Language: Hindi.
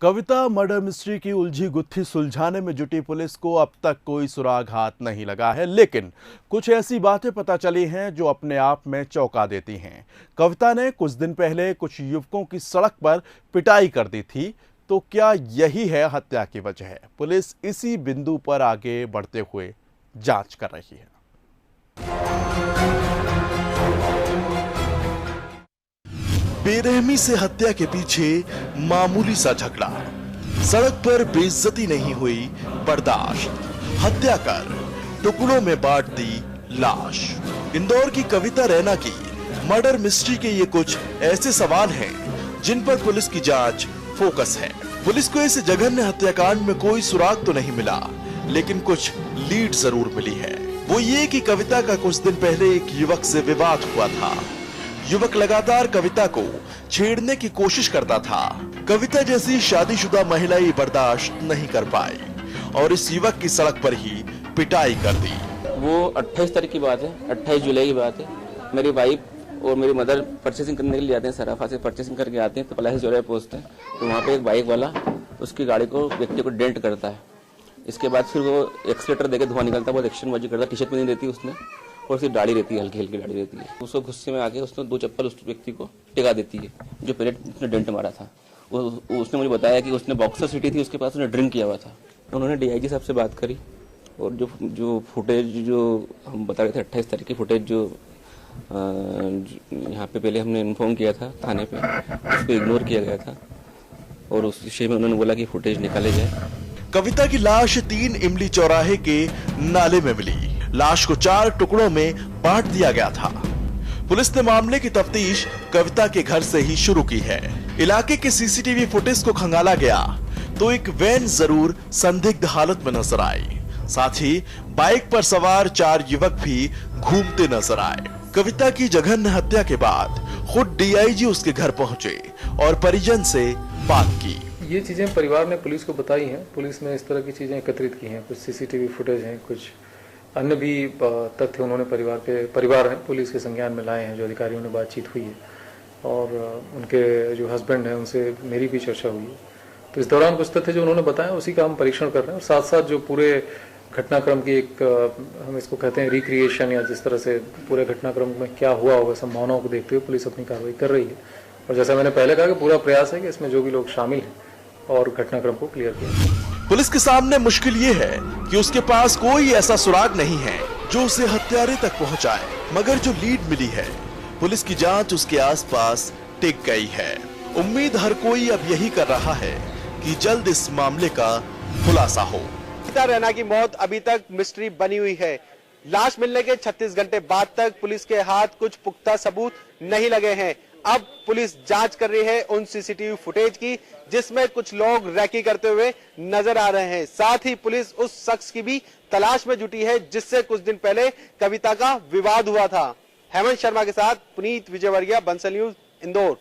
कविता मर्डर मिस्ट्री की उलझी गुत्थी सुलझाने में जुटी पुलिस को अब तक कोई सुराग हाथ नहीं लगा है, लेकिन कुछ ऐसी बातें पता चली हैं जो अपने आप में चौंका देती हैं। कविता ने कुछ दिन पहले कुछ युवकों की सड़क पर पिटाई कर दी थी, तो क्या यही है हत्या की वजह? पुलिस इसी बिंदु पर आगे बढ़ते हुए जांच कर रही है। बेरहमी से हत्या के पीछे मामूली सा झगड़ा, सड़क पर बेइज्जती नहीं हुई बर्दाश्त, हत्या कर टुकड़ों में बांट दी लाश। इंदौर की कविता रैना की मर्डर मिस्ट्री के ये कुछ ऐसे सवाल हैं जिन पर पुलिस की जांच फोकस है। पुलिस को इस जघन्य हत्याकांड में कोई सुराग तो नहीं मिला, लेकिन कुछ लीड जरूर मिली है। वो ये कि कविता का कुछ दिन पहले एक युवक से विवाद हुआ था। युवक लगातार कविता को छेड़ने की कोशिश करता था। कविता जैसी शादीशुदा महिला ये बर्दाश्त नहीं कर पाई और इस युवक की सड़क पर ही पिटाई कर दी। वो 28 तारीख की बात है, 28 जुलाई की बात है। मेरी वाइफ और मेरी मदर परचेसिंग करने के लिए जाते हैं, सराफा से परचेसिंग करके आते हैं तो पलासी चौराहे पहुंचते हैं तो वहाँ पे एक बाइक वाला उसकी गाड़ी को व्यक्ति को डेंट करता है। इसके बाद फिर वो एक्सीलेटर देकर धुआं निकलता है, बहुत एक्शनबाजी करता है। टी शर्ट में नहीं रहती उसने और उसकी दाढ़ी रहती है, हल्की हल्की दाढ़ी रहती है। उसको गुस्से में आके उसने 2 चप्पल उस व्यक्ति को टिका देती है जो पहले उसने डेंट मारा था। उसने मुझे बताया कि उसने बॉक्सर सिटी थी उसके पास, उसने ड्रिंक किया हुआ था। उन्होंने डीआईजी साहब से बात करी और जो फुटेज जो हम बता रहे थे 28 तारीख की फुटेज जो यहाँ पे पहले हमने इन्फॉर्म किया था थाने पे, उसको इग्नोर किया गया था और उस विषय में उन्होंने बोला कि फुटेज निकाले जाए। कविता की लाश 3 इमली चौराहे के नाले में मिली। लाश को 4 टुकड़ों में बांट दिया गया था। पुलिस ने मामले की तफ्तीश कविता के घर से ही शुरू की है। इलाके के सीसीटीवी फुटेज को खंगाला गया तो एक वैन जरूर संदिग्ध हालत में नजर आई। साथ ही बाइक पर सवार 4 युवक भी घूमते नजर आए। कविता की जघन्य हत्या के बाद खुद डीआईजी उसके घर पहुंचे और परिजन से बात की। ये चीजें परिवार ने पुलिस को बताई हैं। पुलिस ने इस तरह की चीजें एकत्रित की हैं। कुछ सीसीटीवी फुटेज हैं, कुछ अन्य भी तथ्य उन्होंने परिवार हैं पुलिस के संज्ञान में लाए हैं। जो अधिकारियों ने बातचीत हुई है और उनके जो हस्बैंड हैं उनसे मेरी भी चर्चा हुई है। तो इस दौरान कुछ तथ्य जो उन्होंने बताया उसी का हम परीक्षण कर रहे हैं और साथ साथ जो पूरे घटनाक्रम की एक हम इसको कहते हैं रिक्रिएशन, या जिस तरह से पूरे घटनाक्रम में क्या हुआ होगा संभावनाओं को देखते हुए पुलिस अपनी कार्रवाई कर रही है। और जैसा मैंने पहले कहा कि पूरा प्रयास है कि इसमें जो भी लोग शामिल हैं और घटनाक्रम को क्लियर किया। पुलिस के सामने मुश्किल ये है कि उसके पास कोई ऐसा सुराग नहीं है जो उसे हत्यारे तक पहुंचाए, मगर जो लीड मिली है पुलिस की जांच उसके आसपास टिक गई है। उम्मीद हर कोई अब यही कर रहा है कि जल्द इस मामले का खुलासा हो। कविता रैना की मौत अभी तक मिस्ट्री बनी हुई है। लाश मिलने के 36 घंटे बाद तक पुलिस के हाथ कुछ पुख्ता सबूत नहीं लगे हैं। अब पुलिस जांच कर रही है उन सीसीटीवी फुटेज की जिसमें कुछ लोग रैकी करते हुए नजर आ रहे हैं। साथ ही पुलिस उस शख्स की भी तलाश में जुटी है जिससे कुछ दिन पहले कविता का विवाद हुआ था। हेमंत शर्मा के साथ पुनीत विजयवर्गीय, बंसल न्यूज, इंदौर।